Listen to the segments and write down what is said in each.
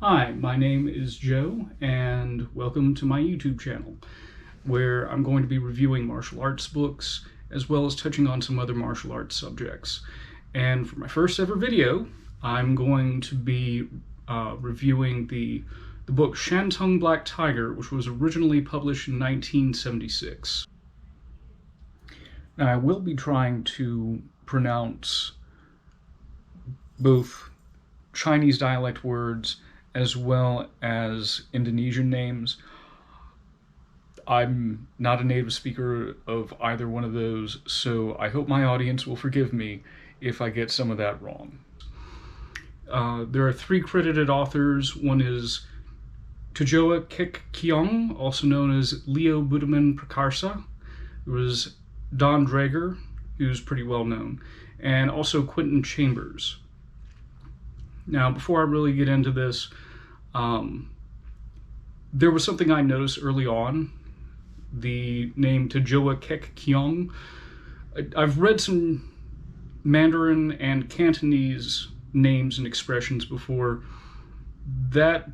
Hi, my name is Joe, and welcome to my YouTube channel, where I'm going to be reviewing martial arts books, as well as touching on some other martial arts subjects. And for my first ever video, I'm going to be reviewing the book Shantung Black Tiger, which was originally published in 1976. Now, I will be trying to pronounce both Chinese dialect words as well as Indonesian names. I'm not a native speaker of either one of those, so I hope my audience will forgive me if I get some of that wrong. There are three credited authors. One is Tjoa Khek Kiong, also known as Leo Budaman Prakarsa. There was Don Draeger, who's pretty well known, and also Quintin Chambers. Now, before I really get into this, there was something I noticed early on. The name Tjoa Khek Kiong. I've read some Mandarin and Cantonese names and expressions before. That,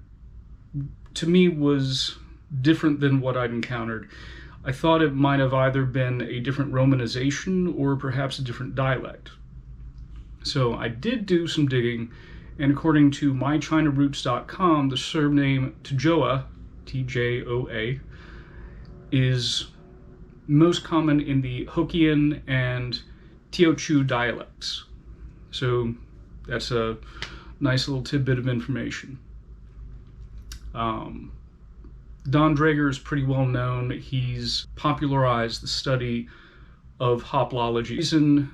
to me, was different than what I'd encountered. I thought it might have either been a different romanization or perhaps a different dialect. So I did do some digging, and according to mychinaroots.com, the surname Tjoa, T-J-O-A, is most common in the Hokkien and Teochew dialects. So that's a nice little tidbit of information. Don Draeger is pretty well known. He's popularized the study of hoplology. The reason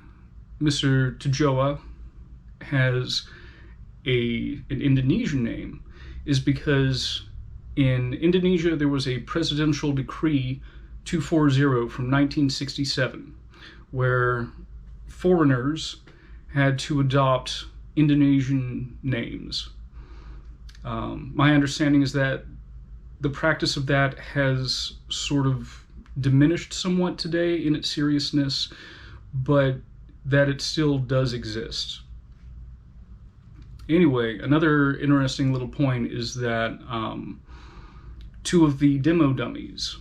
Mr. Tjoa has an Indonesian name is because in Indonesia there was a presidential decree 240 from 1967 where foreigners had to adopt Indonesian names. My understanding is that the practice of that has sort of diminished somewhat today in its seriousness, but that it still does exist. Anyway, another interesting little point is that two of the demo dummies,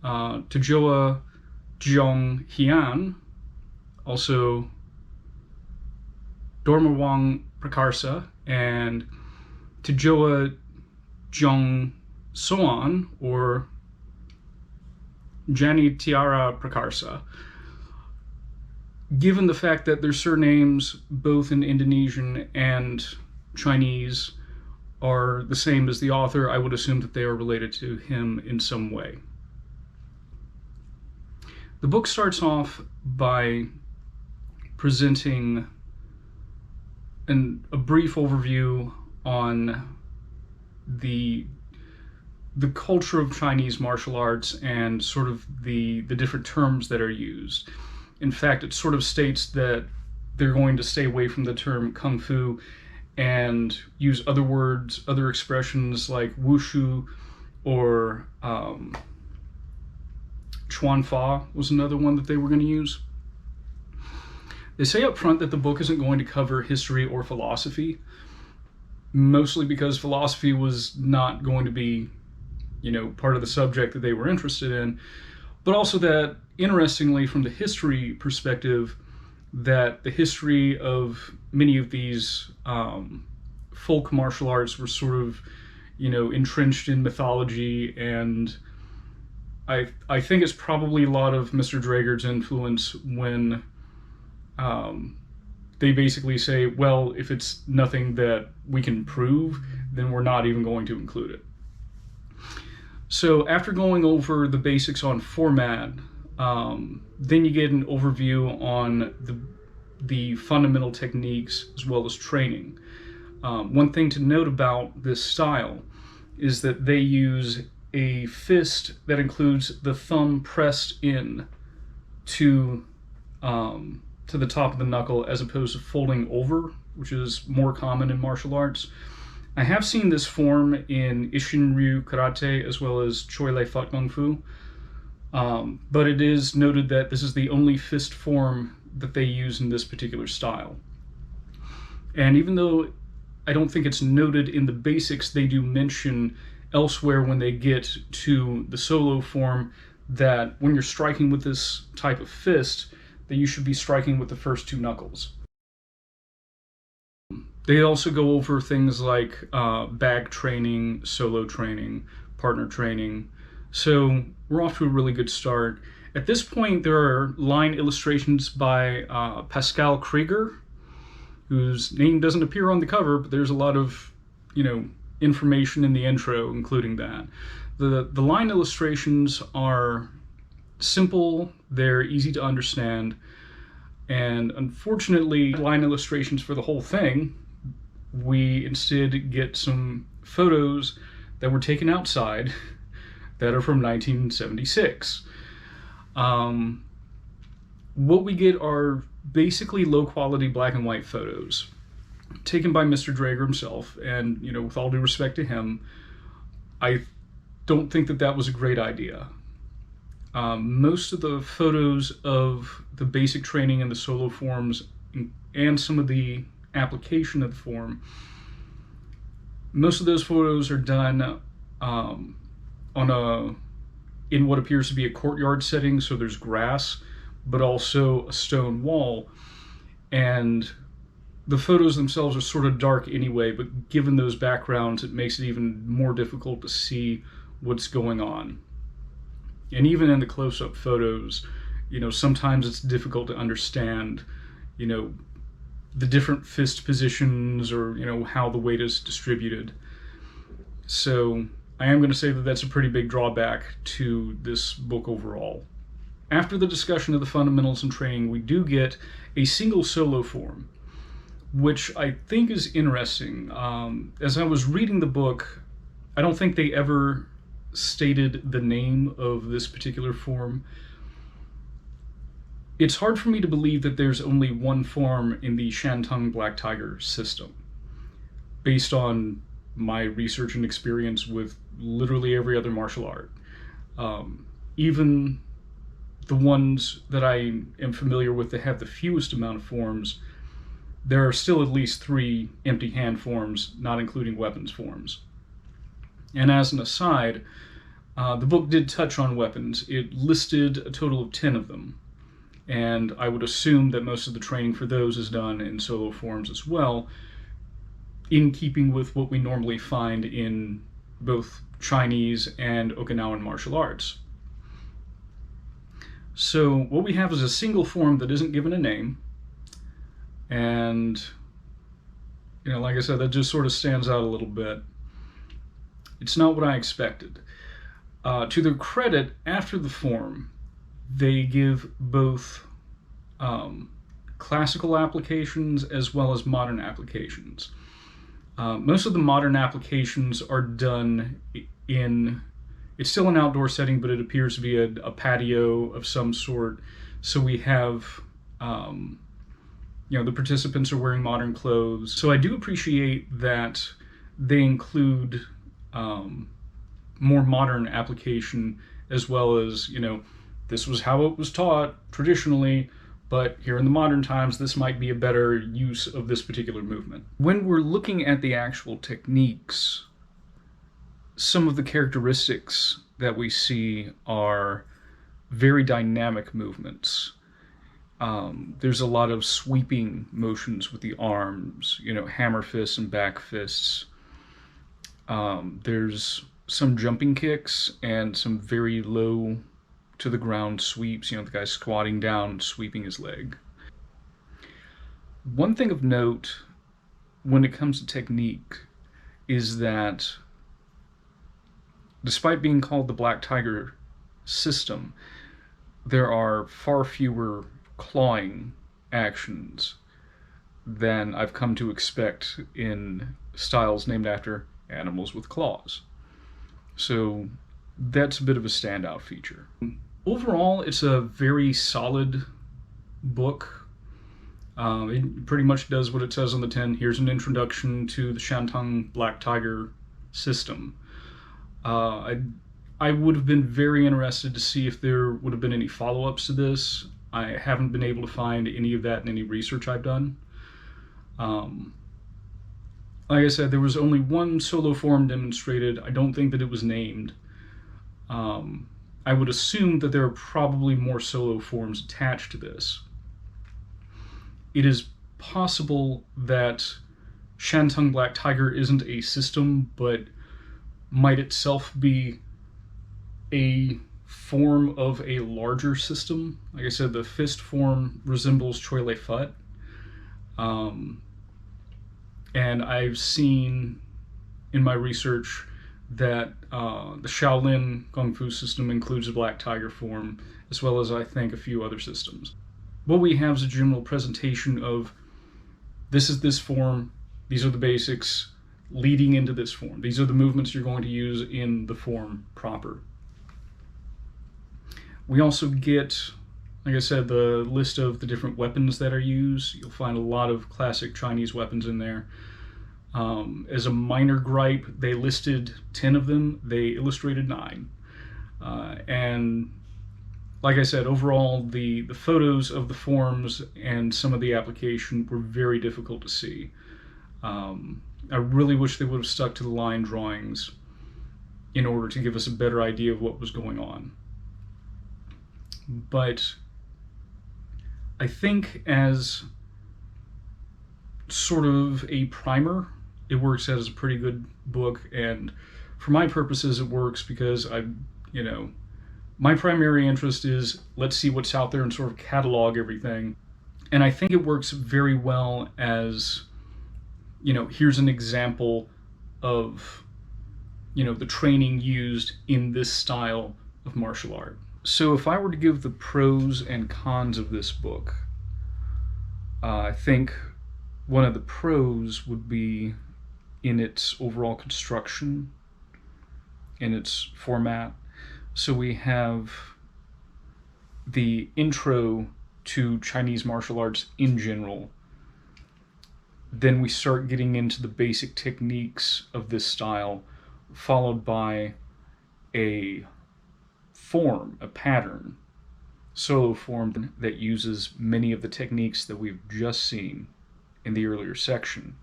Tjoa Jong Hian, also Dormawang Prakarsa, and Tjoa Jong Soan, or Jani Tiara Prakarsa, given the fact that their surnames, both in Indonesian and Chinese, are the same as the author, I would assume that they are related to him in some way. The book starts off by presenting a brief overview on the culture of Chinese martial arts and sort of the different terms that are used. In fact, it sort of states that they're going to stay away from the term kung fu and use other words, other expressions like wushu or chuan fa was another one that they were going to use. They say up front that the book isn't going to cover history or philosophy, mostly because philosophy was not going to be, part of the subject that they were interested in, but also that, interestingly, from the history perspective, that the history of many of these folk martial arts were sort of, entrenched in mythology, and I think it's probably a lot of Mr. Draeger's influence when they basically say, well, if it's nothing that we can prove, then we're not even going to include it. So after going over the basics on format, then you get an overview on the fundamental techniques as well as training. One thing to note about this style is that they use a fist that includes the thumb pressed in to the top of the knuckle, as opposed to folding over, which is more common in martial arts. I have seen this form in Ishinryu Karate as well as Choi Lei Fut Kung Fu, but it is noted that this is the only fist form that they use in this particular style. And even though I don't think it's noted in the basics. They do mention elsewhere when they get to the solo form that when you're striking with this type of fist, that you should be striking with the first two knuckles. They also go over things like bag training, solo training, partner training. So we're off to a really good start. At this point, there are line illustrations by Pascal Krieger, whose name doesn't appear on the cover, but there's a lot of, information in the intro, including that. The line illustrations are simple, they're easy to understand, and unfortunately, line illustrations for the whole thing, we instead get some photos that were taken outside that are from 1976. What we get are basically low-quality black and white photos taken by Mr. Draeger himself, and with all due respect to him, I don't think that was a great idea. Most of the photos of the basic training and the solo forms and some of the application of the form, most of those photos are done in what appears to be a courtyard setting, so there's grass, but also a stone wall, and the photos themselves are sort of dark anyway, but given those backgrounds, it makes it even more difficult to see what's going on. And even in the close-up photos, sometimes it's difficult to understand, the different fist positions or, how the weight is distributed. So I am going to say that that's a pretty big drawback to this book overall. After the discussion of the fundamentals and training, we do get a single solo form, which I think is interesting. As I was reading the book, I don't think they ever stated the name of this particular form. It's hard for me to believe that there's only one form in the Shantung Black Tiger system, based on my research and experience with literally every other martial art. Even the ones that I am familiar with that have the fewest amount of forms, there are still at least 3 empty hand forms, not including weapons forms. And as an aside, the book did touch on weapons. It listed a total of 10 of them, and I would assume that most of the training for those is done in solo forms as well, in keeping with what we normally find in both Chinese and Okinawan martial arts. So what we have is a single form that isn't given a name, and like I said, that just sort of stands out a little bit. It's not what I expected. To their credit, after the form, they give both classical applications as well as modern applications. Most of the modern applications are done it's still an outdoor setting, but it appears to be a patio of some sort. So we have, the participants are wearing modern clothes. So I do appreciate that they include more modern application, as well as, this was how it was taught traditionally, but here in the modern times, this might be a better use of this particular movement. When we're looking at the actual techniques, some of the characteristics that we see are very dynamic movements. There's a lot of sweeping motions with the arms, hammer fists and back fists. There's some jumping kicks and some very low to the ground sweeps, the guy squatting down, sweeping his leg. One thing of note when it comes to technique is that despite being called the Black Tiger system, there are far fewer clawing actions than I've come to expect in styles named after animals with claws. So that's a bit of a standout feature. Overall, it's a very solid book. It pretty much does what it says on the tin. Here's an introduction to the Shantung Black Tiger system. I would have been very interested to see if there would have been any follow-ups to this. I haven't been able to find any of that in any research I've done. Like I said, there was only one solo form demonstrated. I don't think that it was named. I would assume that there are probably more solo forms attached to this. It is possible that Shantung Black Tiger isn't a system, but might itself be a form of a larger system. Like I said, the fist form resembles Choi Le Fut. And I've seen in my research that the Shaolin Kung Fu system includes a Black Tiger form, as well as I think a few other systems. What we have is a general presentation of this is this form, these are the basics leading into this form. These are the movements you're going to use in the form proper. We also get, like I said, the list of the different weapons that are used. You'll find a lot of classic Chinese weapons in there. As a minor gripe, they listed 10 of them, they illustrated 9. And like I said, overall, the photos of the forms and some of the application were very difficult to see. I really wish they would have stuck to the line drawings in order to give us a better idea of what was going on. But I think as sort of a primer, it works as a pretty good book, and for my purposes it works because my primary interest is let's see what's out there and sort of catalog everything. And I think it works very well as, here's an example of, the training used in this style of martial art. So if I were to give the pros and cons of this book, I think one of the pros would be in its overall construction, in its format. So we have the intro to Chinese martial arts in general. Then we start getting into the basic techniques of this style, followed by a form, a pattern, solo form that uses many of the techniques that we've just seen in the earlier section.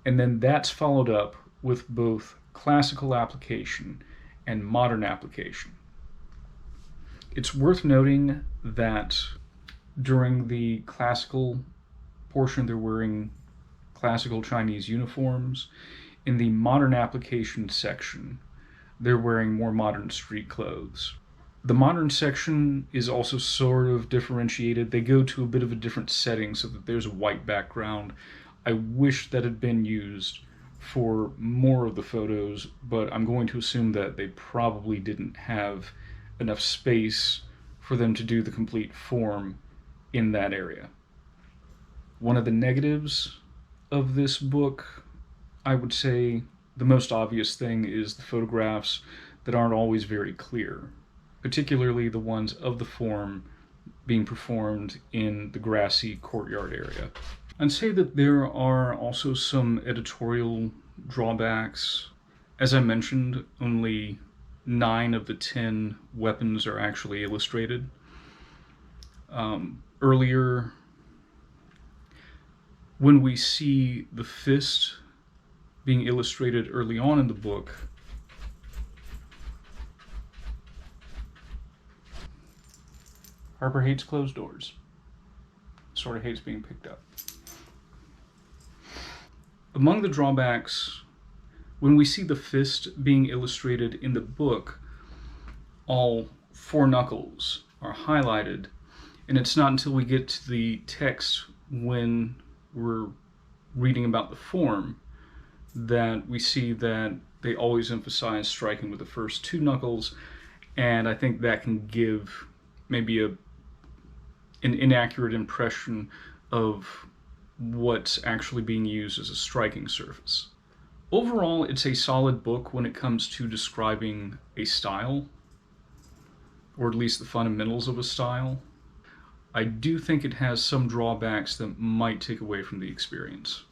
And then that's followed up with both classical application and modern application. It's worth noting that during the classical portion, they're wearing classical Chinese uniforms. In the modern application section, they're wearing more modern street clothes. The modern section is also sort of differentiated. They go to a bit of a different setting so that there's a white background. I wish that had been used for more of the photos, but I'm going to assume that they probably didn't have enough space for them to do the complete form in that area. One of the negatives of this book, I would say the most obvious thing is the photographs that aren't always very clear, particularly the ones of the form being performed in the grassy courtyard area. I'd say that there are also some editorial drawbacks. As I mentioned, only 9 of the 10 weapons are actually illustrated. Earlier, when we see the fist being illustrated early on in the book, Harper hates closed doors. Sort of hates being picked up. Among the drawbacks, when we see the fist being illustrated in the book, all 4 knuckles are highlighted, and it's not until we get to the text when we're reading about the form that we see that they always emphasize striking with the first 2 knuckles, and I think that can give maybe an inaccurate impression of what's actually being used as a striking surface. Overall, it's a solid book when it comes to describing a style, or at least the fundamentals of a style. I do think it has some drawbacks that might take away from the experience.